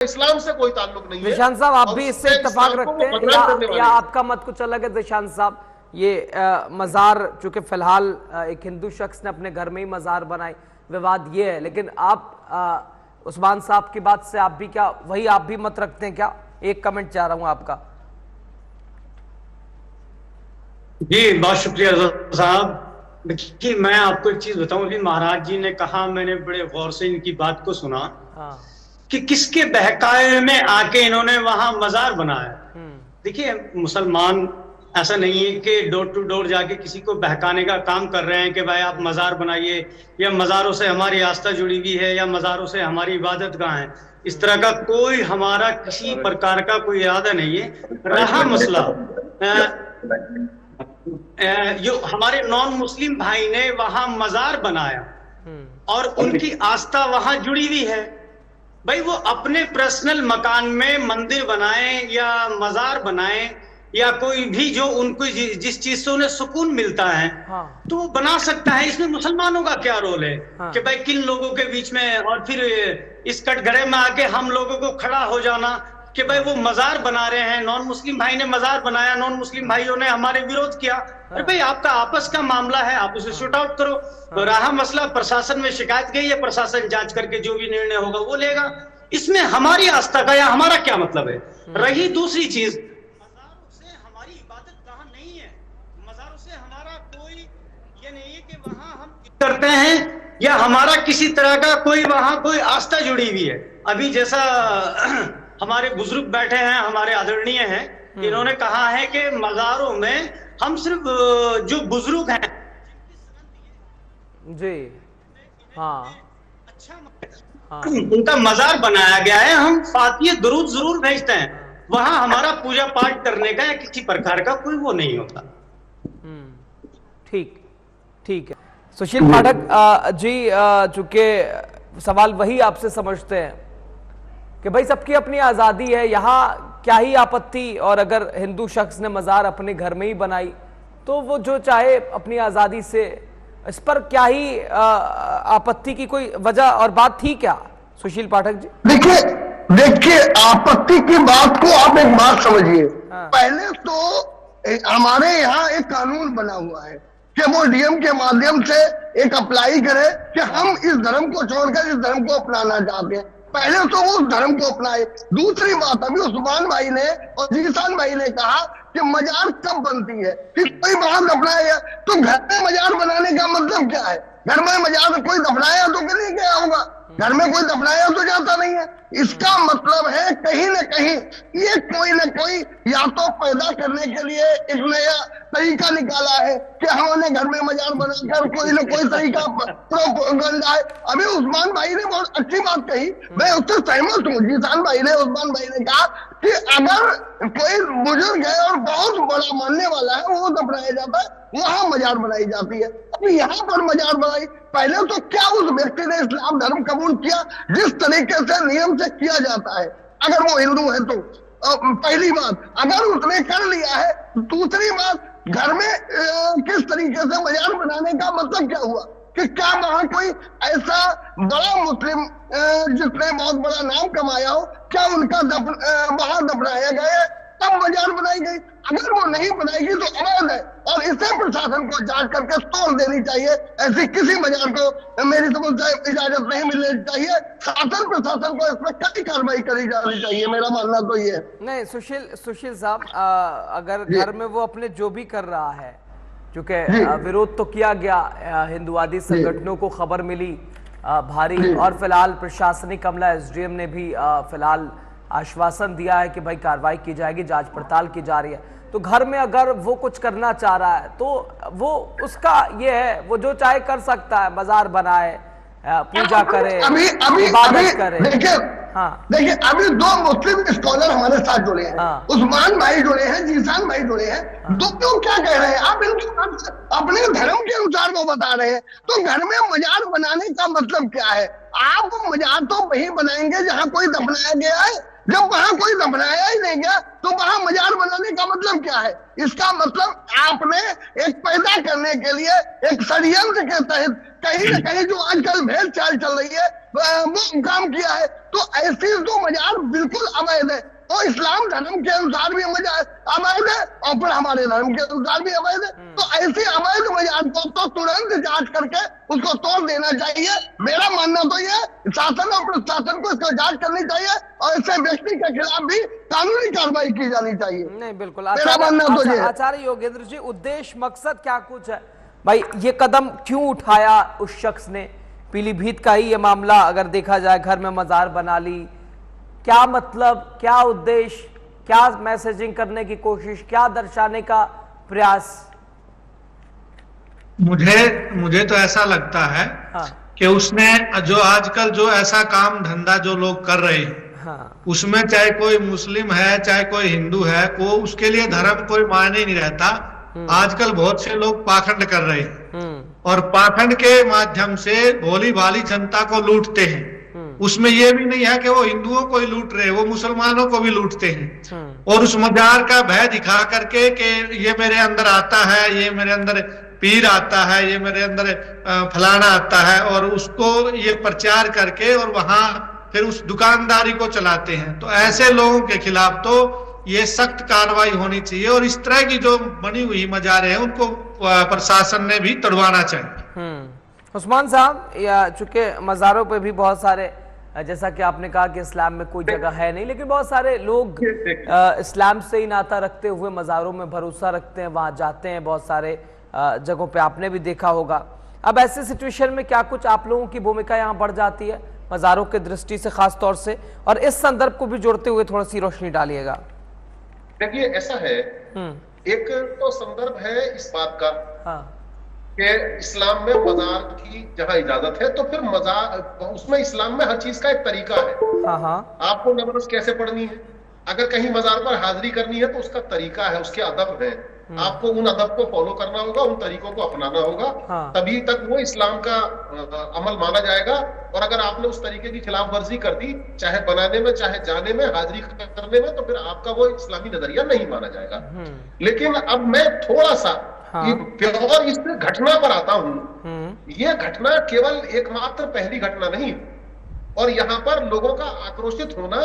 इस्लाम से कोई ताल्लुक नहीं है। जिशान साहब, आप और भी इससे उससे इत्तेफाक इस्लाम को रखते वो हैं बदनाम करने वाले या हैं। आपका मत कुछ अलग है जिशान साहब? ये मज़ार, चूंकि फिलहाल एक हिंदू शख्स ने अपने घर में ही मज़ार बनाई, विवाद ये है, लेकिन आप उस्मान साहब की बात से आप भी क्या वही आप भी मत रखते हैं क्या? एक कमेंट चाह रहा हूं आपका। जी बहुत शुक्रिया रजा साहब। देखिए मैं आपको एक चीज बताऊं, अभी महाराज जी ने कहा, मैंने बड़े गौर से इनकी बात को सुना हाँ। कि किसके बहकावे में आके इन्होंने वहां मजार बनाया। देखिए मुसलमान ऐसा नहीं है कि डोर टू डोर जाके किसी को बहकाने का काम कर रहे हैं कि भाई आप मजार बनाइए, या मजारों से हमारी आस्था जुड़ी हुई है, या मजारों से हमारी इबादत गाह है। इस तरह का कोई हमारा किसी प्रकार का कोई इरादा नहीं है। रहा मसला जो हमारे नॉन मुस्लिम भाई ने वहां मजार बनाया और उनकी आस्था वहां जुड़ी हुई है, भाई वो अपने पर्सनल मकान में मंदिर बनाए या मजार बनाए या कोई भी जो उनको जिस चीज से उन्हें सुकून मिलता है, हाँ। तो वो बना सकता है। इसमें मुसलमानों का क्या रोल है? हाँ। कि भाई किन लोगों के बीच में और फिर इस कटघरे में आके हम लोगों को खड़ा हो जाना कि भाई वो मजार बना रहे हैं, नॉन मुस्लिम भाई ने मजार बनाया, नॉन मुस्लिम भाइयों ने हमारे विरोध किया। अरे भाई आपका आपस का मामला है, आप उसे शूट आउट करो। तो रहा मसला प्रशासन में शिकायत गई है, प्रशासन जांच करके जो भी निर्णय होगा वो लेगा। इसमें हमारी आस्था का या हमारा क्या मतलब है? रही दूसरी चीज, मजारों से हमारी इबादत कहाँ नहीं है, मजारों से हमारा कोई ये नहीं है कि वहां हम करते हैं या हमारा किसी तरह का कोई वहां कोई आस्था जुड़ी हुई है। अभी जैसा हमारे बुजुर्ग बैठे हैं, हमारे आदरणीय हैं, इन्होंने कहा है कि मजारों में हम सिर्फ जो बुजुर्ग हैं जी, हाँ, अच्छा हाँ, उनका मजार बनाया गया है, हम फातिह दुरूद जरूर भेजते हैं, वहां हमारा पूजा पाठ करने का या किसी प्रकार का कोई वो नहीं होता। ठीक ठीक है। सुशील पाठक जी, चूंकि सवाल वही आपसे समझते हैं कि भाई सबकी अपनी आज़ादी है, यहाँ क्या ही आपत्ति, और अगर हिंदू शख्स ने मज़ार अपने घर में ही बनाई तो वो जो चाहे अपनी आज़ादी से, इस पर क्या ही आपत्ति की कोई वजह और बात थी क्या सुशील पाठक जी? देखिए देखिए आपत्ति की बात को आप एक बात समझिए। हाँ। पहले तो हमारे यहाँ एक कानून बना हुआ है कि वो डीएम के माध्यम से एक अप्लाई करे कि हम इस धर्म को छोड़कर इस धर्म को अपनाना चाहते हैं। पहले तो वो उस धर्म को अपनाए। दूसरी बात, अभी उस्मान भाई ने और जीसान भाई ने कहा कि मजार कब बनती है कि कोई बात अपनाए, तो घर में मजार बनाने का मतलब क्या है? घर में मजार कोई दफनाया तो नहीं गया होगा, घर में कोई दफनाया तो जाता नहीं है। इसका मतलब है कहीं ना कहीं ये कोई ना कोई या तो पैदा करने के लिए एक नया तरीका निकाला है कि हमने घर में मजार बनाकर कोई ना कोई तरीका प्रोपेगेंडा है। अभी उस्मान भाई ने बहुत अच्छी बात कही, मैं उससे सहमत हूँ। जीसान भाई ने, उस्मान भाई ने कहा कि अगर कोई बुजुर्ग है और बहुत बड़ा मानने वाला है, वो दफनाया जाता है, वहां मजार बनाई जाती है। अभी यहाँ पर मजार बनाई, पहले तो क्या उस व्यक्ति ने इस्लाम धर्म कबूल किया जिस तरीके से नियम से किया जाता है, अगर वो हिंदू है तो? पहली बात, अगर उसने कर लिया है। दूसरी बात, घर में किस तरीके से मजार बनाने का मतलब क्या हुआ कि क्या वहां कोई ऐसा बड़ा मुस्लिम जिसने बहुत बड़ा नाम कमाया हो, क्या उनका वहां दफनाया गया तब मजार बनाई गई? अगर वो नहीं बनाएगी तो अवैध है और इसे प्रशासन को जांच करके तोड़ देनी चाहिए। ऐसी किसी मजार को मेरी समझ से इजाजत नहीं मिलनी चाहिए। शासन प्रशासन को इसमें कड़ी कार्रवाई करी जानी चाहिए, मेरा मानना तो ये है। नहीं सुशील साहब, अगर घर में वो अपने जो भी कर रहा है, क्योंकि विरोध तो किया गया, हिंदुवादी संगठनों को खबर मिली भारी, और फिलहाल प्रशासनिक अमला एसडीएम ने भी फिलहाल आश्वासन दिया है कि भाई कार्रवाई की जाएगी, जांच पड़ताल की जा रही है। तो घर में अगर वो कुछ करना चाह रहा है तो वो उसका ये है, वो जो चाहे कर सकता है, मजार बनाए, पूजा करे, इबादत करे। देखिए अभी दो मुस्लिम स्कॉलर हमारे साथ जुड़े हैं। उस्मान भाई जुड़े हैं, जीसान भाई जुड़े हैं। दोनों क्या कह रहे हैं? आप अपने धर्म के अनुसार वो बता रहे हैं। तो घर में मजार बनाने का मतलब क्या है? आप मजार तो वहीं बनाएंगे जहां कोई दफनाया गया है। जब वहां कोई दफनाया ही नहीं गया तो वहां मजार बनाने का मतलब क्या है? इसका मतलब आपने एक पैदा करने के लिए एक षड्यंत्र के तहत कहीं ना कहीं जो आजकल भेड़ चाल चल रही है, वो काम किया है। तो ऐसी जो मजार बिल्कुल अवैध है, और इस्लाम धर्म के अनुसार भी अवैध है और फिर हमारे धर्म के अनुसार भी अवैध है। तो ऐसी अवैध मजार को तो तुरंत जांच करके उसको तोड़ देना चाहिए। मेरा मानना तो ये शासन और प्रशासन को इसको जांच करनी चाहिए और ऐसे व्यक्ति के खिलाफ भी कानूनी कार्रवाई की जानी चाहिए। नहीं बिल्कुल, मेरा मानना तो ये। आचार्य योगेंद्र जी, उद्देश्य मकसद क्या कुछ है भाई, ये कदम क्यों उठाया उस शख्स ने? पीलीभीत का ही ये मामला अगर देखा जाए, घर में मजार बना ली, क्या मतलब, क्या उद्देश्य, क्या मैसेजिंग करने की कोशिश, क्या दर्शाने का प्रयास? मुझे तो ऐसा लगता है कि उसने जो आजकल जो ऐसा काम धंधा जो लोग कर रहे हैं, उसमें चाहे कोई मुस्लिम है चाहे कोई हिंदू है, को उसके लिए धर्म कोई मायने नहीं रहता। आजकल बहुत से लोग पाखंड कर रहे हैं और पाखंड के माध्यम से भोली भाली जनता को लूटते हैं। उसमें यह भी नहीं है कि वो हिंदुओं को ही लूट रहे, वो मुसलमानों को भी लूटते हैं। और उस मजार का भय दिखा करके कि ये मेरे अंदर आता है, ये मेरे अंदर पीर आता है, ये मेरे अंदर फलाना आता है, और उसको ये प्रचार करके और वहां फिर उस दुकानदारी को चलाते हैं। तो ऐसे लोगों के खिलाफ तो ये सख्त कार्रवाई होनी चाहिए और इस तरह की जो बनी हुई मजारें हैं उनको प्रशासन ने भी तोड़वाना चाहिए। उस्मान साहब, या चूंकि मजारों पे भी बहुत सारे, जैसा कि आपने कहा कि इस्लाम में कोई जगह है नहीं, लेकिन बहुत सारे लोग इस्लाम से ही नाता रखते हुए मजारों में भरोसा रखते हैं, वहां जाते हैं, बहुत सारे जगहों पे आपने भी देखा होगा। अब ऐसे सिचुएशन में क्या कुछ आप लोगों की भूमिका यहाँ बढ़ जाती है मजारों के दृष्टि से खास तौर से, और इस संदर्भ को भी जोड़ते हुए थोड़ी सी रोशनी डालिएगा। देखिए, ऐसा है, एक तो संदर्भ है इस बात का कि इस्लाम में मजार की जहां इजाजत है, तो फिर मजार उसमें इस्लाम में हर चीज का एक तरीका है। आपको नमाज कैसे पढ़नी है, अगर कहीं मजार पर हाजिरी करनी है तो उसका तरीका है, उसके अदब है। आपको उन अदब को फॉलो करना होगा, उन तरीकों को अपनाना होगा, तभी तक वो इस्लाम का अमल माना जाएगा। और अगर आपने उस तरीके की खिलाफ वर्जी कर दी, चाहे बनाने में चाहे जाने में, हाजिरी करने में, तो फिर आपका वो इस्लामी नजरिया नहीं माना जाएगा। लेकिन अब मैं थोड़ा सा प्योर इस घटना पर आता हूं। ये घटना केवल एकमात्र पहली घटना नहीं, और यहाँ पर लोगों का आक्रोशित होना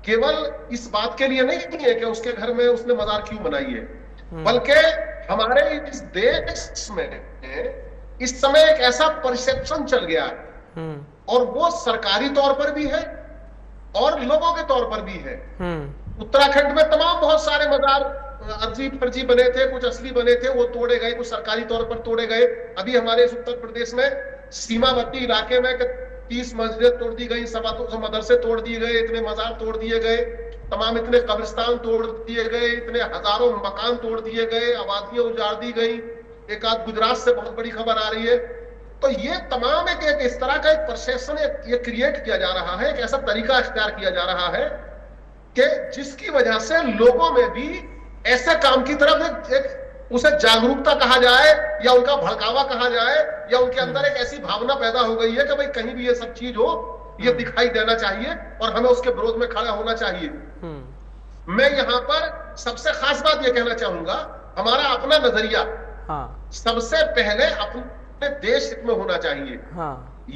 केवल इस बात के लिए नहीं है कि उसके घर में उसने मजार क्यों बनाई है, बल्कि हमारे इस देश में इस समय एक ऐसा परसेप्शन चल गया है, और वो सरकारी तौर पर भी है और लोगों के तौर पर भी है। उत्तराखंड में तमाम बहुत सारे मजार अर्जी फर्जी बने थे, कुछ असली बने थे, वो तोड़े गए, कुछ सरकारी तौर पर तोड़े गए। अभी हमारे इस उत्तर प्रदेश में सीमावर्ती इलाके में 30 मस्जिद तोड़ दी गई, सवा तो मदरसे तोड़ दिए गए, इतने मजार तोड़ दिए गए, तमाम इतने कब्रिस्तान तोड़ दिए गए, इतने हजारों मकान तोड़ दिए गए, आबादियां उजाड़ दी गई। एक आध गुजरात से बहुत बड़ी खबर आ रही है। तो ये तमाम एक इस तरह का एक परसेप्शन ये क्रिएट किया जा रहा है, एक ऐसा तरीका अख्तियार किया जा रहा है कि जिसकी वजह से लोगों में भी ऐसे काम की तरफ एक उसे जागरूकता कहा जाए या उनका भड़कावा कहा जाए, या उनके अंदर एक ऐसी भावना पैदा हो गई है कि भाई कहीं भी ये सब चीज हो, ये दिखाई देना चाहिए और हमें उसके विरोध में खड़ा होना चाहिए। मैं यहाँ पर सबसे खास बात ये कहना चाहूंगा, हमारा अपना नजरिया सबसे पहले अपने देश हित में होना चाहिए।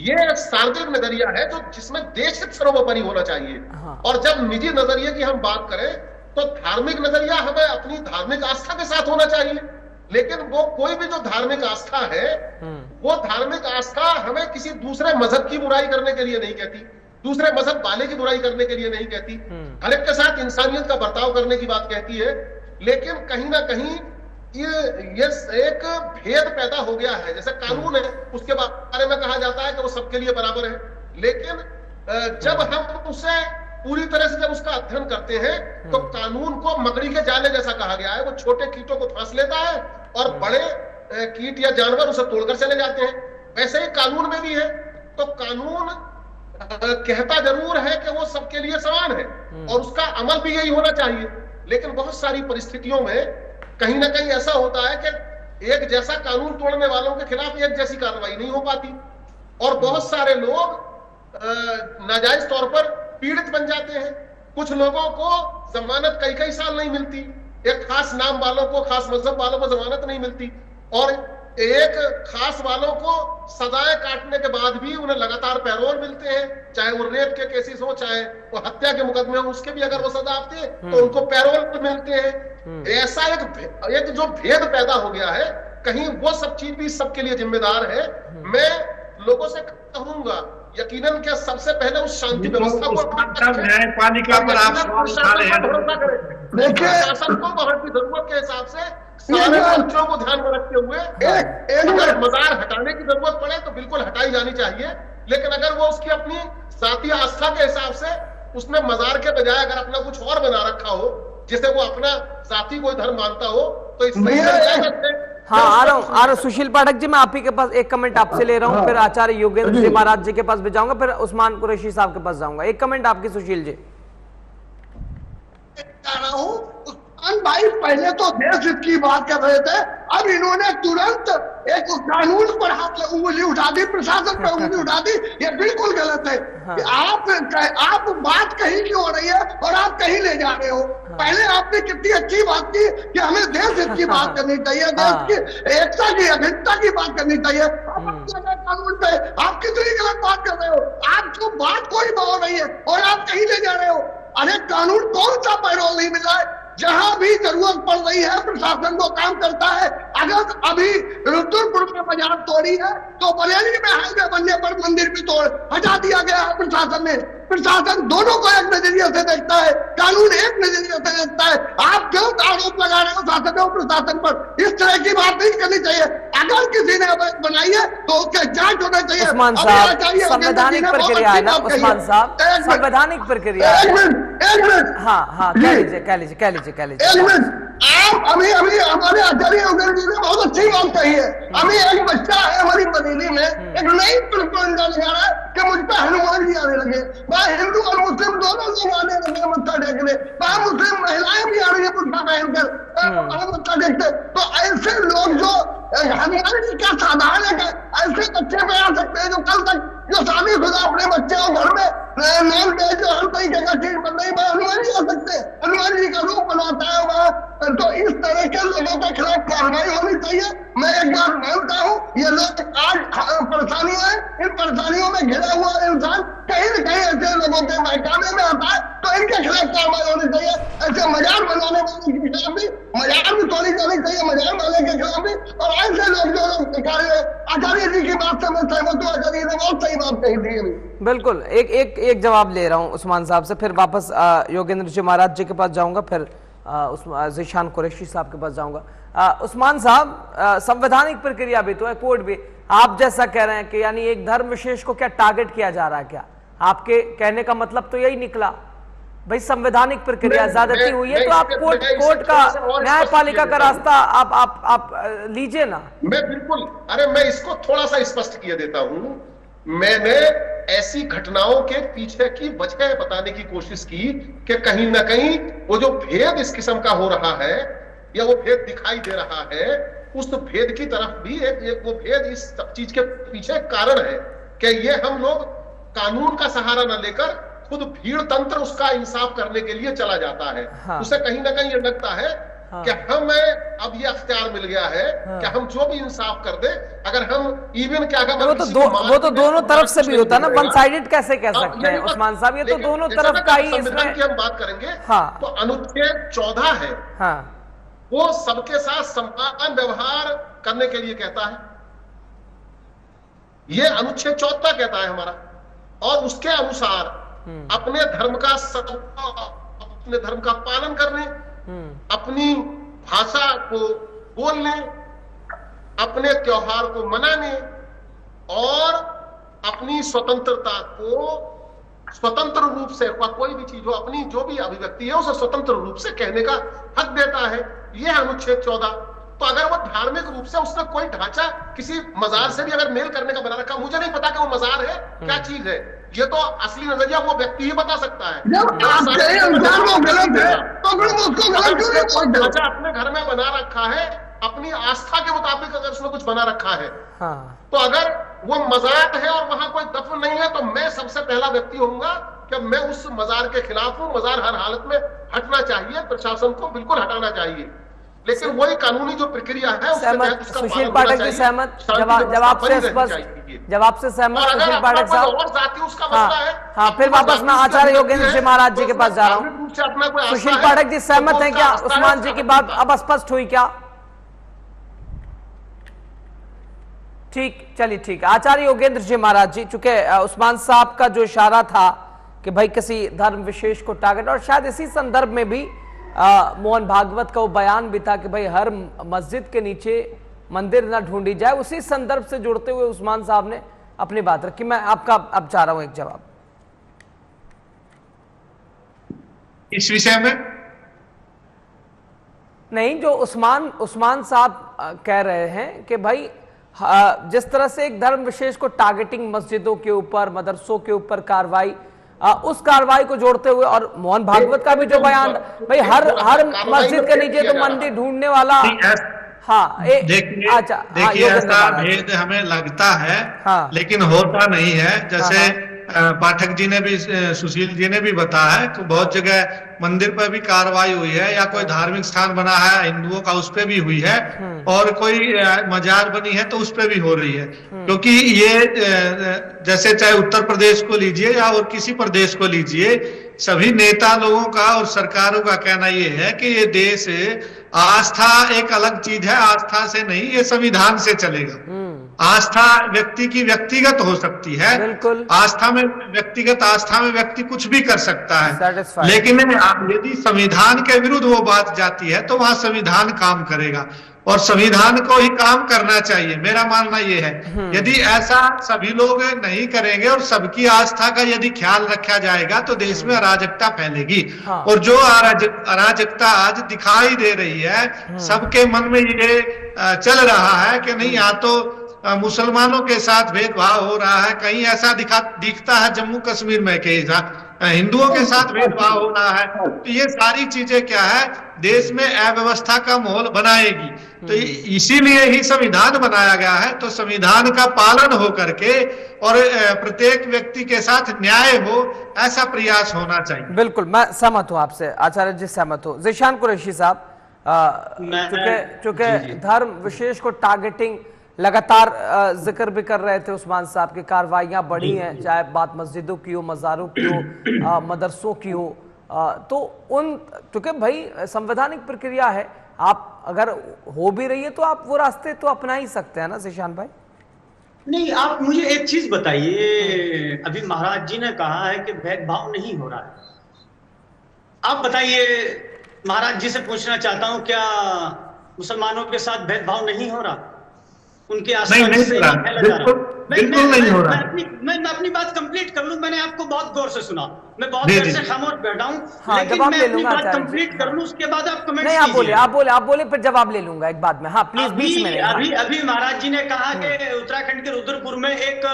ये सार्वजनिक नजरिया है जो जिसमें देश हित सर्वोपरि होना चाहिए। और जब निजी नजरिए की हम बात करें तो धार्मिक नजरिया हमें अपनी धार्मिक आस्था के साथ होना चाहिए, लेकिन वो कोई भी जो धार्मिक आस्था है, वो धार्मिक आस्था हमें किसी दूसरे मजहब की बुराई करने के लिए नहीं कहती, दूसरे मजहब वाले की बुराई करने के लिए नहीं कहती, हर एक के साथ इंसानियत का बर्ताव करने की बात कहती है। लेकिन कहीं ना कहीं ये एक भेद पैदा हो गया है। जैसे कानून है, उसके बारे में कहा जाता है कि वो सबके लिए बराबर है, लेकिन जब हम उसे पूरी तरह से जब उसका अध्ययन करते हैं तो कानून को मकड़ी के जाले जैसा कहा गया है। वो छोटे कीटों को फांस लेता है और बड़े कीट या जानवर उसे तोड़कर चले जाते हैं। वैसे ही कानून में भी है। तो कानून कहता जरूर है कि वो सबके लिए समान है और उसका अमल भी यही होना चाहिए, लेकिन बहुत सारी परिस्थितियों में कहीं ना कहीं ऐसा होता है कि एक जैसा कानून तोड़ने वालों के खिलाफ एक जैसी कार्रवाई नहीं हो पाती, और बहुत सारे लोग नाजायज तौर पर पीड़ित बन जाते हैं। कुछ लोगों को जमानत कई साल नहीं मिलती, एक खास नाम वालों को, खास मजहब वालों को जमानत नहीं मिलती, और एक खास वालों को सजाएं काटने के बाद भी उन्हें लगातार पैरोल मिलते हैं, चाहे वो रेप के केसेस हो, चाहे वो हत्या के मुकदमे हो, उसके भी अगर वो सजा आती है तो उनको पैरोल मिलते हैं। ऐसा एक जो भेद पैदा हो गया है, कहीं वो सब चीज भी सबके लिए जिम्मेदार है। मैं लोगों से कहूंगा यकीनन क्या सबसे पहले उस शांति व्यवस्था को, न्यायपालिका पर आप देखिए शासन को वहां की जरूरत के हिसाब से सारे बच्चों को ध्यान में रखते हुए अगर मजार हटाने की जरूरत पड़े तो बिल्कुल हटाई जानी चाहिए, लेकिन अगर वो उसकी अपनी जातीय आस्था के हिसाब से उसने मजार के बजाय अगर अपना कुछ और बना रखा हो, जिसे वो अपना जाति कोई धर्म मानता हो, तो इसमें हाँ आ रहा हूँ सुशील पाठक जी, मैं आप ही के पास एक कमेंट आपसे ले रहा हूँ, फिर आचार्य योगेंद्र जी महाराज जी के पास भी जाऊंगा, फिर उस्मान कुरैशी साहब के पास जाऊंगा। एक कमेंट आपकी सुशील जी। भाई पहले तो देश हित की बात कर रहे थे, अब इन्होंने तुरंत एक कानून पर हाथ उंगली उठा दी, प्रशासन पर उंगली उठा दी। ये बिल्कुल गलत है। हाँ। आप बात कहीं की हो रही है और आप कहीं ले जा रहे हो। हाँ। पहले आपने कितनी अच्छी बात की कि हमें देश हित की बात करनी चाहिए, देश की एकता की अखंडता की बात करनी चाहिए। कानून पे आप कितनी गलत बात कर रहे हो। आपको बात कोई हो रही है और आप कहीं ले जा रहे हो। अरे कानून कौन सा पैरोल नहीं मिला है, जहां भी जरूरत पड़ रही है प्रशासन को काम करता है। अगर अभी रुद्रपुर में बाजार तोड़ी है तो बरेली में हाईवे बनने पर मंदिर भी तोड़ हटा दिया गया है प्रशासन ने। प्रशासन दोनों को एक नजरिए से देखता है, कानून एक नजरिए से देखता है। आप गलत आरोप लगा रहे हो शासन और प्रशासन पर। इस तरह की बात नहीं करनी चाहिए। अगर किसी ने बनाई है तो उसके जांच होना चाहिए। उस्मान साहब, संवैधानिक प्रक्रिया है ना उस्मान साहब, संवैधानिक प्रक्रिया। एक मिनट हाँ कह लीजिए। एक मिनट, आप अभी हमारे आचार्य योगेंद्र जी ने बहुत अच्छी बात कही है। अभी एक बच्चा है हमारी बरेली में, एक नई प्रोपेगेंडा लगा रहा है कि मुझ पर हनुमान जी आने लगे। वह हिंदू और मुस्लिम दोनों लोग आने लगे मत्था टेकने, वह मुस्लिम महिलाएं भी आ रही है मुद्दा पहनकर मत्था टेकते। तो ऐसे लोग जो हनुमान जी का साधारण है, ऐसे बच्चे में आ सकते हैं जो कल तक जो शादी खुदा अपने बच्चे को घर में नॉन वेज हर तरीके का चीज बन रही है, हनुमान जी आ सकते हैं। हनुमान जी का रूप बनाता है वह। तो इस तरह के लोगों के खिलाफ कार्रवाई होनी चाहिए। मैं एक बार मानता हूँ ये लोग आज परेशानियां हैं, इन परेशानियों में घिरा हुआ इंसान कहीं न कहीं ऐसे लोगों के महकामे में आता है, तो इनके खिलाफ कार्रवाई होनी चाहिए। ऐसे मजार बनाने वाले के खिलाफ भी मजार भी तोड़ी जानी चाहिए, मजार वाले के खिलाफ भी। और ऐसे लोग जो आचार्य जी की बात से मैं सहमत हूँ, आचार्य ने बहुत सही बात कही थी। बिल्कुल, एक जवाब ले रहा हूँ उस्मान साहब से, फिर वापस योगेंद्र जी महाराज जी के पास जाऊंगा, फिर ज़ीशान कुरैशी साहब के पास जाऊंगा। उस्मान साहब, संवैधानिक प्रक्रिया भी तो है, कोर्ट भी, आप जैसा कह रहे हैं कि यानी एक धर्म विशेष को क्या टारगेट किया जा रहा है क्या? आपके कहने का मतलब तो यही निकला भाई संवैधानिक प्रक्रिया ज्यादती हुई है तो आप कोर्ट का न्यायपालिका का रास्ता आप लीजिए ना। मैं बिल्कुल, अरे मैं इसको थोड़ा सा स्पष्ट किए देता हूं। मैंने ऐसी घटनाओं के पीछे की वजह बताने की कोशिश की कि कहीं ना कहीं वो जो भेद इस किस्म का हो रहा है या वो भेद दिखाई दे रहा है, उस भेद की तरफ भी एक वो भेद इस चीज के पीछे कारण है कि ये हम लोग कानून का सहारा न लेकर खुद भीड़ तंत्र उसका इंसाफ करने के लिए चला जाता है। हाँ। उसे कहीं ना कहीं ये लगता है हाँ। कि हमें अब ये अख्तियार मिल गया है हाँ। कि हम जो भी इंसाफ कर दे, अगर हम इवन क्या वो तो दोनों तरफ से भी होता है ना, वन साइडेड कैसे कह सकते हैं उस्मान साहब, ये तो दोनों तरफ का ही इसमें की हम बात करेंगे। हाँ। तो अनुच्छेद 14 है हाँ। वो सबके साथ समान व्यवहार करने के लिए कहता है। ये अनुच्छेद 14 कहता है हमारा, और उसके अनुसार अपने धर्म का पालन करने, अपनी भाषा को बोलने, अपने त्योहार को मनाने और अपनी स्वतंत्रता को स्वतंत्र रूप से कोई भी चीज हो, अपनी जो भी अभिव्यक्ति है उसे स्वतंत्र रूप से कहने का हक देता है। यह अनुच्छेद 14। तो अगर वो धार्मिक रूप से उसका कोई ढांचा किसी मजार से भी अगर मेल करने का बना रखा, मुझे नहीं पता कि वो मजार है क्या चीज है, ये तो असली नजरिया वो व्यक्ति ही बता सकता है। ढांचा अपने घर में बना रखा है, अपनी आस्था के मुताबिक अगर उसने कुछ बना रखा है हाँ। तो अगर वो मजार है और वहां कोई दफन नहीं है तो मैं सबसे पहला व्यक्ति होऊंगा कि मैं उस मजार के खिलाफ हूं। मजार हर हालत में हटना चाहिए, प्रशासन को बिल्कुल हटाना चाहिए। लेकिन वही कानूनी जो प्रक्रिया है सहमत सुशील पाठक जी, सहमत जब आपसे सुशील पाठक साहब। और जाति उसका मसला है। हाँ, फिर वापस मैं आचार्य योगेंद्र जी महाराज जी के पास जा रहा हूँ। सुशील पाठक जी सहमत हैं क्या? उस्मान जी की बात अब स्पष्ट हुई क्या? ठीक, चलिए ठीक है। आचार्य योगेंद्र जी महाराज जी, चूंकि उस्मान साहब का जो इशारा था कि भाई किसी धर्म विशेष को टारगेट, और शायद इसी संदर्भ में भी मोहन भागवत का वो बयान भी था कि भाई हर मस्जिद के नीचे मंदिर ना ढूंढी जाए, उसी संदर्भ से जुड़ते हुए उस्मान साहब ने अपनी बात रखी। मैं आपका अब चाह रहा हूं एक जवाब इस विषय में। नहीं, जो उस्मान साहब कह रहे हैं कि भाई जिस तरह से एक धर्म विशेष को टारगेटिंग मस्जिदों के ऊपर, मदरसों के ऊपर कार्रवाई, उस कार्रवाई को जोड़ते हुए, और मोहन भागवत का भी जो बयान, भाई हर मस्जिद के नीचे तो मंदिर ढूंढने वाला। हाँ, देखिए ऐसा भेद हमें लगता है, हाँ, लेकिन होता नहीं है। जैसे पाठक जी ने भी, सुशील जी ने भी बताया है कि बहुत जगह मंदिर पर भी कार्रवाई हुई है, या कोई धार्मिक स्थान बना है हिंदुओं का उस पे भी हुई है, और कोई मजार बनी है तो उस पे भी हो रही है। क्योंकि ये जैसे चाहे उत्तर प्रदेश को लीजिए या और किसी प्रदेश को लीजिए, सभी नेता लोगों का और सरकारों का कहना ये है कि ये देश, आस्था एक अलग चीज है, आस्था से नहीं, ये संविधान से चलेगा। आस्था व्यक्ति की व्यक्तिगत हो सकती है, आस्था में व्यक्तिगत आस्था में व्यक्ति कुछ भी कर सकता है, लेकिन यदि संविधान के विरुद्ध वो बात जाती है तो वहां संविधान काम करेगा, और संविधान को ही काम करना चाहिए। मेरा मानना ये है, यदि ऐसा सभी लोग नहीं करेंगे और सबकी आस्था का यदि ख्याल रखा जाएगा तो देश में अराजकता फैलेगी। हाँ। और जो अराजकता आज दिखाई दे रही है, सबके मन में ये चल रहा है कि नहीं, या तो मुसलमानों के साथ भेदभाव हो रहा है, कहीं ऐसा दिखता है जम्मू कश्मीर में कि हिंदुओं के साथ भेदभाव हो रहा है। तो ये सारी चीजें क्या है, देश में अव्यवस्था का माहौल बनाएगी। तो इसीलिए ही संविधान बनाया गया है। तो संविधान का पालन हो करके और प्रत्येक व्यक्ति के साथ न्याय हो, ऐसा प्रयास होना चाहिए। बिल्कुल, मैं सहमत हूं आपसे आचार्य जी, सहमत हूं। ज़ीशान कुरैशी साहब, चूंकि धर्म विशेष को टारगेटिंग लगातार जिक्र भी कर रहे थे उस्मान साहब की, कार्रवाइयां बढ़ी हैं, चाहे बात मस्जिदों की हो, मज़ारों की हो, मदरसों की हो, तो उन, क्योंकि भाई संवैधानिक प्रक्रिया है, आप अगर हो भी रही है तो आप वो रास्ते तो अपना ही सकते हैं ना ज़ीशान भाई। नहीं, आप मुझे एक चीज बताइए, अभी महाराज जी ने कहा है कि भेदभाव नहीं हो रहा है। आप बताइए, महाराज जी से पूछना चाहता हूं, क्या मुसलमानों के साथ भेदभाव नहीं हो रहा? उनके बिल्कुल नहीं हो रहा। मैं अपनी बात कंप्लीट कर लूं। मैंने आपको बहुत गौर से सुना, मैं बहुत देर से खामोश बैठा हूं, लेकिन मैं अपनी बात कंप्लीट कर लूं, उसके बाद आप कमेंट कीजिए। आप बोले फिर जवाब ले लूंगा एक बाद में। हाँ प्लीज, बीच में। अभी महाराज जी ने कहा कि उत्तराखंड के रुद्रपुर में एक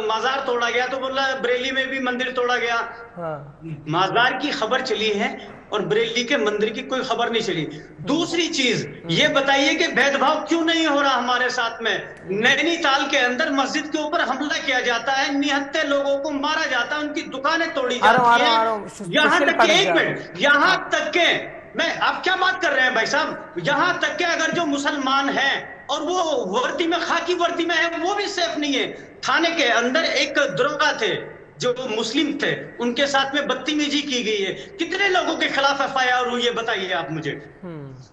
मजार तोड़ा गया, तो बोला बरेली में भी मंदिर तोड़ा गया। मजार की खबर चली है और बरेली के मंदिर की कोई खबर नहीं चली। दूसरी चीज ये बताइए कि भेदभाव क्यों नहीं हो रहा हमारे साथ में? नैनीताल के अंदर मस्जिद के ऊपर हमला किया जाता है, निहत्थे लोगों को मारा जाता है, उनकी दुकानें तोड़ी जाती हैं। यहाँ तक के, एक मिनट, यहाँ तक के, मैं आप क्या बात कर रहे हैं भाई साहब, यहाँ तक के अगर जो मुसलमान है और वो वर्दी में, खाकी वर्दी में है, वो भी सेफ नहीं है। थाने के अंदर एक दरोगा थे जो मुस्लिम थे, उनके साथ में बदतमीजी की गई है। कितने लोगों के खिलाफ एफआईआर हुई है, बताइए आप मुझे,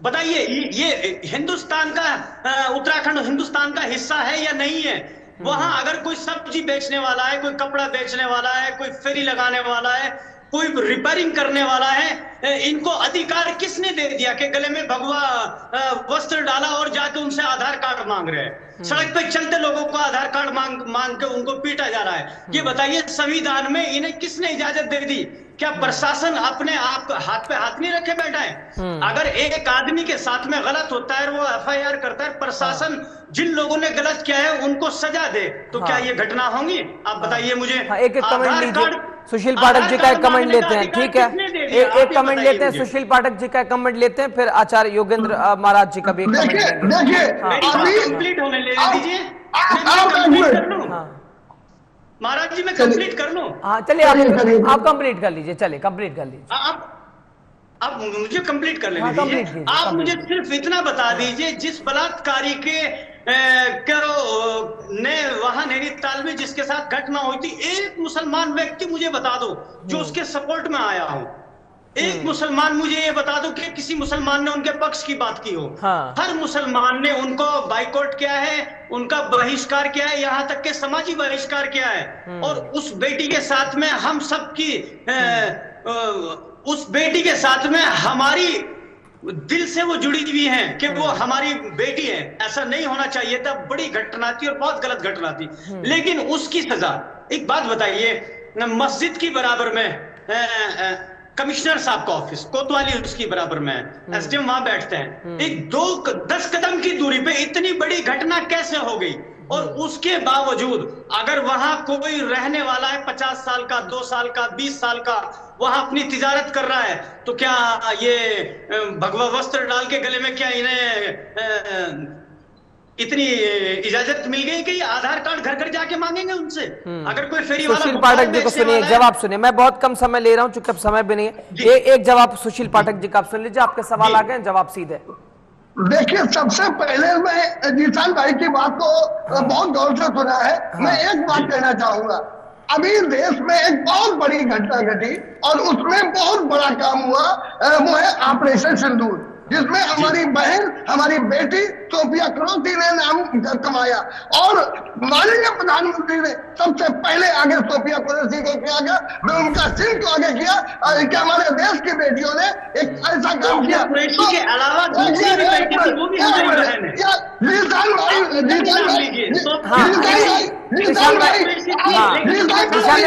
बताइए। ये हिंदुस्तान का, उत्तराखंड हिंदुस्तान का हिस्सा है या नहीं है? वहां अगर कोई सब्जी बेचने वाला है, कोई कपड़ा बेचने वाला है, कोई फेरी लगाने वाला है, कोई रिपेयरिंग करने वाला है, इनको अधिकार किसने दे दिया कि गले में भगवा वस्त्र डाला और जाके उनसे आधार कार्ड मांग रहे हैं? सड़क पे चलते लोगों को आधार कार्ड मांग के उनको पीटा जा रहा है। ये बताइए, संविधान में इन्हें किसने इजाजत दे दी? क्या प्रशासन अपने आप हाथ पे हाथ नहीं रखे बैठा है? अगर एक आदमी के साथ में गलत होता है, वो एफआईआर करता है, प्रशासन जिन लोगों ने गलत किया है उनको सजा दे, तो क्या ये घटना होंगी? आप बताइए मुझे। एक कमेंट लीजिए, सुशील पाठक जी का एक कमेंट लेते हैं, ठीक है? एक कमेंट लेते हैं, सुशील पाठक जी का कमेंट लेते हैं, फिर आचार्य योगेंद्र महाराज जी का भी एक कमेंट कंप्लीट होने ले दीजिए। महाराज जी मैं कंप्लीट कर लूं? हाँ चलिए, आप कंप्लीट कर लीजिए, चलिए कंप्लीट कर लीजिए। आप मुझे कंप्लीट कर लेने दीजिए। आप मुझे सिर्फ इतना बता दीजिए, जिस बलात्कारी के ने वहां नैनीताल में जिसके साथ घटना हुई थी, एक मुसलमान व्यक्ति मुझे बता दो जो उसके सपोर्ट में आया हो। एक मुसलमान मुझे ये बता दो कि किसी मुसलमान ने उनके पक्ष की बात की हो। हाँ। हर मुसलमान ने उनको बाइकआउट किया है, उनका बहिष्कार किया है, यहाँ तक के समाजी बहिष्कार किया है। और उस बेटी के साथ में हम सबकी उस बेटी के साथ में हमारी दिल से वो जुड़ी हुई हैं कि वो हमारी बेटी है। ऐसा नहीं होना चाहिए था, बड़ी घटना थी और बहुत गलत घटना थी, लेकिन उसकी सजा। एक बात बताइए, मस्जिद की बराबर में कमिश्नर साहब का ऑफिस कोतवाली उसकी बराबर में है, एसडीएम वहां बैठते हैं, एक 10 कदम की दूरी पे इतनी बड़ी घटना कैसे हो गई? और उसके बावजूद अगर वहां कोई रहने वाला है 50 साल का, 2 साल का, 20 साल का, वहां अपनी तिजारत कर रहा है, तो क्या ये भगवा वस्त्र डाल के गले में क्या इन्हें इतनी इजाजत मिल गई कि आधार कार्ड घर घर जाके मांगेंगे उनसे? अगर कोई फेरी वाला सुशील पाठक जी को सुनिए, जवाब सुनिए। मैं बहुत कम समय ले रहा हूं चूंकि अब समय भी नहीं है। एक जवाब सुशील पाठक जी का आप सुन लीजिए, आपके सवाल आ गए, जवाब सीधे। देखिए, सबसे पहले मैं जीशान भाई की बात को बहुत गौर से सुना है। मैं एक बात कहना चाहूंगा, अभी देश में एक बहुत बड़ी घटना घटी और उसमें बहुत बड़ा काम हुआ, वो है ऑपरेशन सिंदूर, जिसमें हमारी बहन, हमारी बेटी सोफिया कुरैशी ने नाम कमाया। और माननीय प्रधानमंत्री ने सबसे पहले आगे सोफिया कुरैशी को किया गया, मैं उनका सिंह को आगे किया कि हमारे देश की बेटियों ने एक ऐसा काम किया। के अलावा दूसरी भी बेटी थी, वो भी हमारी बहन है।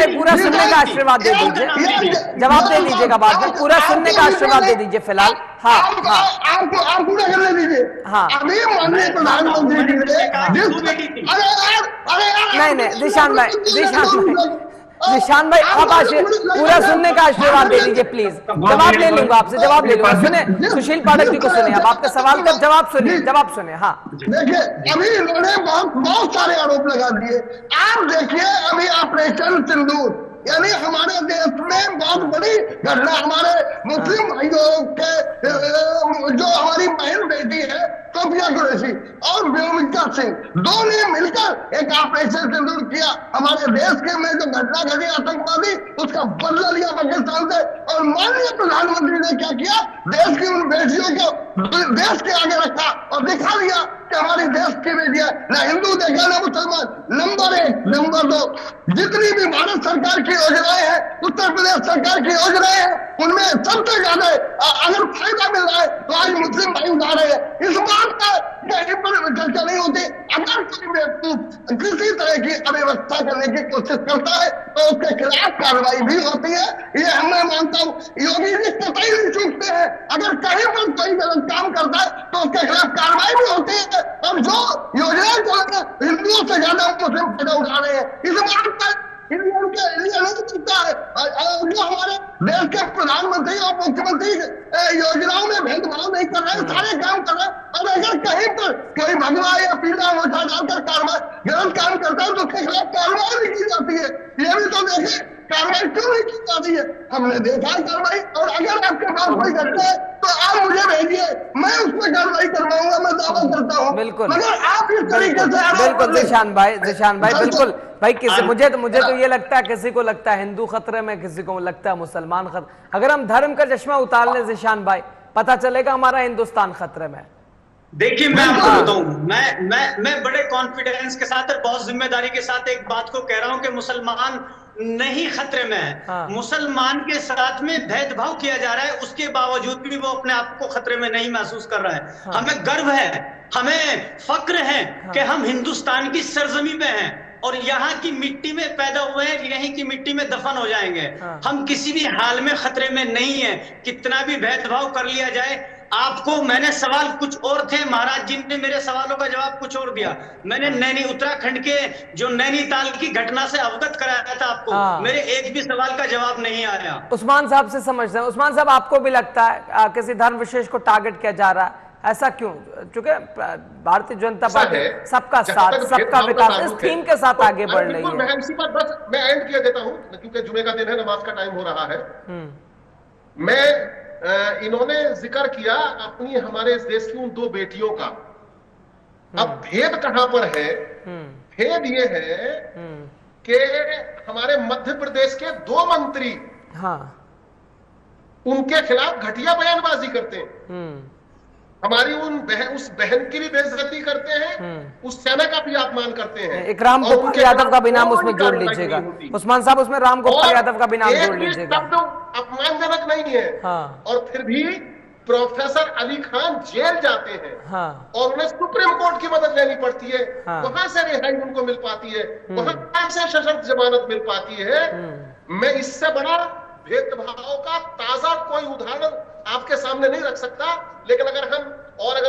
पूरा सुनने का आशीर्वाद दे दीजिए, जवाब दे दीजिएगा बाद में, पूरा सुनने का आशीर्वाद दे दीजिए फिलहाल। हाँ, आप पूरा करने दीजिए। हाँ, अभी माननीय प्रधानमंत्री जी ने नहीं जीशान भाई आप पूरा सुनने का आशीर्वाद दे दीजिए प्लीज। जवाब ले लूंगा आपसे, जवाब ले लूंगा। सुने सुशील पाठक जी को सुनिए, अब आपका सवाल का जवाब सुनिए, जवाब सुनिए। हाँ, देखिए, अभी इन्होंने बहुत सारे आरोप लगा दिए। आप देखिए, अभी ऑपरेशन सिंदूर यानी हमारे देश में बहुत बड़ी घटना, हमारे मुस्लिम भाइयों के जो हमारी बहन बेटी है सोफिया कुरैशी और व्योमिका सिंह, दो ने मिलकर एक ऑपरेशन सिंदूर किया। हमारे देश के में जो घटना घटी आतंकवादी, उसका बदला लिया पाकिस्तान से। और माननीय प्रधानमंत्री ने क्या किया, देश की उन बेटियों को देश के आगे रखा और दिखा दिया कि हमारी देश की बेटियां, ना हिंदू देखा ना मुसलमान। नंबर 1, नंबर 2, जितनी भी भारत सरकार की योजनाएं हैं, उत्तर प्रदेश सरकार की योजनाएं हैं, उनमें सबसे ज्यादा अगर फायदा मिल रहा है तो आज मुस्लिम भाई उठा रहे हैं। इस बात का कहीं पर चर्चा नहीं होती। अगर कोई व्यक्ति किसी तरह की अव्यवस्था करने की कोशिश करता है तो उसके खिलाफ कार्रवाई भी होती है, ये मैं मानता हूँ। योगी जी कतई नहीं चूकते हैं, अगर कहीं पर कोई गलत काम करता है तो उसके खिलाफ कार्रवाई भी होती है। और जो योजनाएं चल रही है, हिंदुओं से ज्यादा मुस्लिम फायदा उठा रहे हैं। इस बात पर जो हमारे देश के प्रधानमंत्री और मुख्यमंत्री योजनाओं में भेदभाव नहीं कर रहे हैं, सारे काम कर रहे हैं। और अगर कहीं पर कोई भगवा या पीला अंगूठा डालकर कार्रवाई गलत काम करता है तो उसके खिलाफ कार्रवाई भी की जाती है। ये भी तो देखें, कार्रवाई क्यों नहीं की जाती है? हमने देखा है कार्रवाई। और अगर आपके पास कोई घटना है तो आप मुझे भेजिए, मैं उस पर कार्रवाई करवाऊंगा, मैं दावा करता हूँ। बिल्कुल, मगर आप इस तरीके से बिल्कुल जीशान भाई बिल्कुल भाई, किसी मुझे तो ये लगता है, किसी को लगता है हिंदू खतरे में, किसी को लगता है मुसलमान खतरे। अगर हम धर्म का चश्मा उतार लें जीशान भाई, पता चलेगा हमारा हिंदुस्तान खतरे में। देखिए, मैं आपको बताऊं, मैं बड़े कॉन्फिडेंस के साथ और बहुत जिम्मेदारी के साथ एक बात को कह रहा हूं कि मुसलमान नहीं खतरे में है। हाँ। मुसलमान के साथ में भेदभाव किया जा रहा है, उसके बावजूद भी वो अपने आप को खतरे में नहीं महसूस कर रहा है। हाँ। हमें गर्व है, हमें फक्र है। हाँ। कि हम हिंदुस्तान की सरजमी में हैं और यहाँ की मिट्टी में पैदा हुए हैं, यहीं की मिट्टी में दफन हो जाएंगे। हाँ। हम किसी भी हाल में खतरे में नहीं है, कितना भी भेदभाव कर लिया जाए। आपको मैंने सवाल कुछ और थे, महाराज जी ने मेरे सवालों का जवाब कुछ और दिया। मैंने उत्तराखंड के जो नैनीताल की घटना से अवगत कराया था आपको। मेरे एक भी सवाल का जवाब नहीं आया। उस्मान साहब से समझते हैं। उस्मान साहब, आपको भी लगता है किसी धर्म विशेष को टारगेट किया जा रहा है? ऐसा क्यों? चूंकि भारतीय जनता पार्टी सबका साथ, सबका विकास, इस थीम के साथ आगे बढ़ रही है। मैं इसी पर बस मैं एंड किया देता हूं क्योंकि जुमे का दिन है, नमाज का टाइम हो रहा है। मैं इन्होंने जिक्र किया अपनी हमारे इस देश की उन 2 बेटियों का। अब भेद कहां पर है? भेद ये है कि हमारे मध्य प्रदेश के 2 मंत्री उनके खिलाफ घटिया बयानबाजी करते हैं, हमारी उस बहन की भी बेइज्जती करते हैं, उस सेना का भी अपमान करते हैं। एक राम गोपाल यादव का भी नाम उसमें जोड़ लीजिएगा उस्मान साहब, उसमें राम गोपाल यादव का भी नाम जोड़ लीजिएगा। अपमानजनक नहीं है। और फिर भी प्रोफेसर अली खान जेल जाते हैं और उन्हें सुप्रीम कोर्ट की मदद लेनी पड़ती है। वहां से रिहाई उनको मिल पाती है, वहां से सशर्त जमानत मिल पाती है। मैं इससे बड़ा भेदभाव का ताजा कोई उदाहरण आपके सामने नहीं रख सकता, लेकिन अगर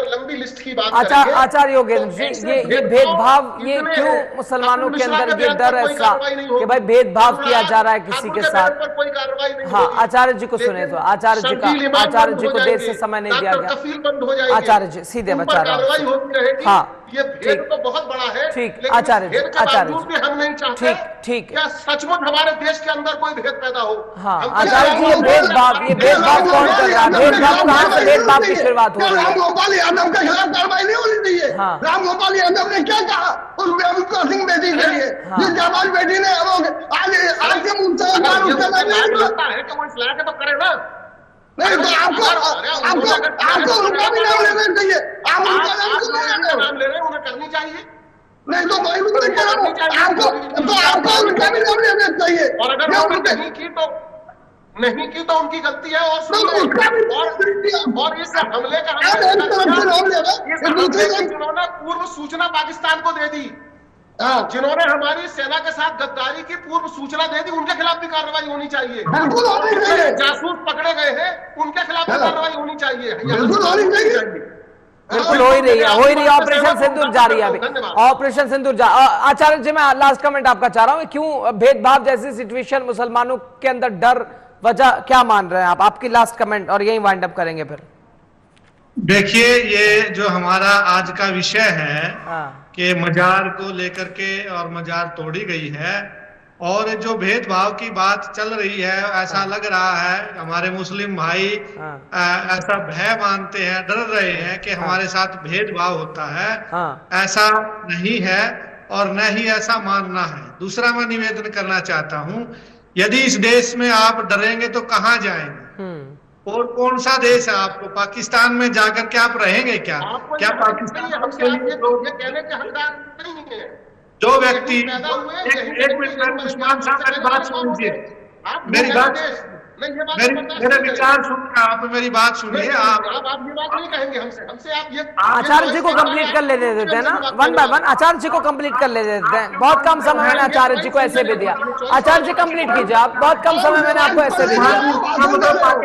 लंबी लिस्ट की बात करें, आचार्य योगेंद्र जी, ये भेदभाव, ये क्यों मुसलमानों के अंदर ये डर ऐसा कि भाई भेदभाव किया जा रहा है किसी के साथ? कोई कार्रवाई नहीं। हाँ, आचार्य जी को सुने तो आचार्य जी को देर से समय नहीं दिया गया। आचार्य जी सीधे बचा रहा। हाँ ये भेद तो बहुत बड़ा है। ठीक, आचार्य जी हम नहीं चाहते ठीक क्या सचमुच हमारे देश के अंदर कोई भेद पैदा हो। हाँ आचार्य जी, ये भेदभाव कौन कर रहा है? भेदभाव कहाँ से भेदभाव की शुरुआत हो रही है? राम गोपाल यादव के खिलाफ कार्रवाई नहीं होनी चाहिए। राम गोपाल यादव ने क्या कहा उस बेबुका सिंह बेटी के लिए, जिस जाबाज बेटी ने आज के मुद्दे तो करे ना। नहीं तो आपको उनका भी नाम लेना चाहिए। आप उनका नाम ले रहे हैं, उन्हें करनी चाहिए। नहीं तो भाई मैं कह रहा हूं आपको उनका भी नाम लेना चाहिए। और अगर नहीं की तो उनकी गलती है। और इस हमले का जिन्होंने पूर्व सूचना पाकिस्तान को दे दी, जिन्होंने हमारी सेना के साथ गद्दारी की पूर्व सूचना दे दी, उनके खिलाफ भी कार्रवाई होनी चाहिए। जासूस पकड़े गए हैं, उनके खिलाफ भी कार्रवाई होनी चाहिए। बिल्कुल हो ही रही है। ऑपरेशन सिंदूर जारी है अभी, ऑपरेशन सिंदूर आचार्य जी, मैं लास्ट कमेंट आपका चाह रहा हूँ, क्यों भेदभाव जैसी सिचुएशन, मुसलमानों के अंदर डर, वजह क्या मान रहे हैं आप? आपकी लास्ट कमेंट और यही वाइंड अप करेंगे फिर। देखिए, ये जो हमारा आज का विषय है कि मजार को लेकर के और मजार तोड़ी गई है, और जो भेदभाव की बात चल रही है, ऐसा लग रहा है हमारे मुस्लिम भाई ऐसा भय मानते हैं, डर रहे हैं कि हमारे साथ भेदभाव होता है। ऐसा नहीं है और न ही ऐसा मानना है। दूसरा मैं निवेदन करना चाहता हूं, यदि इस देश में आप डरेंगे तो कहाँ जाएंगे? और कौन सा देश है आपको? पाकिस्तान में जाकर के आप रहेंगे क्या? क्या पाकिस्तान कहने के हकदार नहीं है। जो व्यक्ति एक मिनट उस्मान साहब मेरी बात सुनिए, मेरे विचार सुनिए, आप मेरी बात सुनिए। आप ये बात नहीं कहेंगे हमसे आप ये आचार्य जी को कंप्लीट कर ले देते हैं ना, 1 बाय 1 आचार्य जी को कंप्लीट कर ले देते हैं। बहुत कम समय मैंने आचार्य जी को ऐसे भी दिया। आचार्य जी कंप्लीट कीजिए आप, बहुत कम समय मैंने आपको ऐसे भी दिया।